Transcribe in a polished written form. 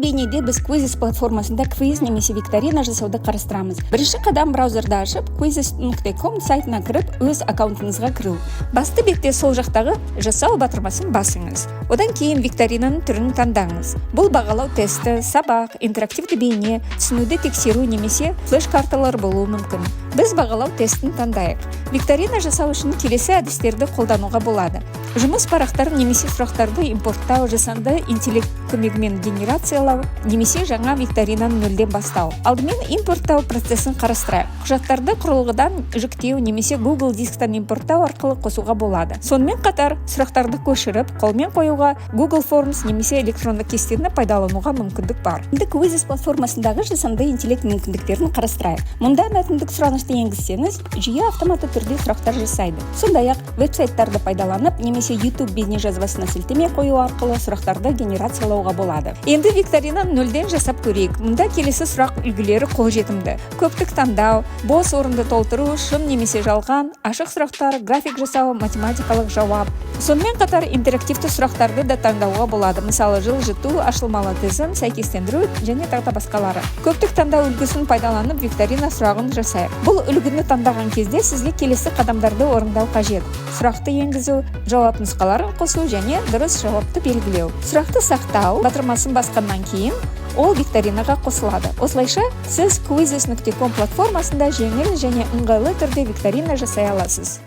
бейнеде біз Quizzes платформасында квиз немесе викторина жасауды қарастырамыз. Бірінші қадам браузерді ашып, quizzes.com сайтына кіріп, өз аккаунтыңызға кіру. Басты бетте сол жақтағы жасау батырмасын басыңыз. Одан кейін викторинаның түрін таңдаңыз. Бұл бағалау тесті, сабақ, интерактивті бейне, түсінуді тексеру немесе флеш-карталар болуы мүмкін. Біз бағалау тестін таңдайық. Викторина жасау үшін келесі әдістерді қолдануға болады. Жұмыс парақтарын немесе сұрақтарды импорттау, жасанды интеллект көмегімен генерациялау, немесе жаңа викторинаны нөлден бастау. Алдымен импорттау процесін қарастырайық. Құжаттарды құрылғыдан жүктеу немесе Google дисктен импорттау арқылы қосуға болады. Сонымен қатар сұрақтарды көшіріп, қолмен қоюға Google Forms немесе электронды кестені пайдалануға мүмкіндік бар. Енді Quizzes платформасындағы жасанды интеллект мүмкіндіктерін қарастырайық. Мұнда мәтіндік сұранышты енгізсеңіз, жүйе автоматты түрде сұрақтар жасайды. Сондай-ақ веб-сайттарды пайдаланып, немесе YouTube бейне жазбасына сілтеме қою арқылы сұрақтарды генерациялауға болады. Енді викторинаны нөлден жасап көрейік. Мұнда келесі сұрақ үлгілері қолжетімді. Көптік таңдау, бос орынды толтыру, шын немесе жалған, ашық сұрақтар, график жасау, математикалық жауап. Сонымен қатар интерактивті сұрақтарды да таңдауға болады. Мысалы, жылжыту, ашылмалы тізім, сәйкестендіру және тағы басқалары. Көптік таңдау үлгісін пайдаланып викторина сұрағын жасайық. Бұл үлгіні таңдаған кезде сізге келесі қадамдарды орындау қажет. Сұрақты енгізу, жауап нұсқаларын қосу және дұрыс жауапты белгілеу. Сұрақты сақтау батырмасын басқаннан кейін ол викторинаға қосылады. Осылайша сіз Quizzes.com платформасында жеңіл және ыңғайлы түрде викторина жасай аласыз.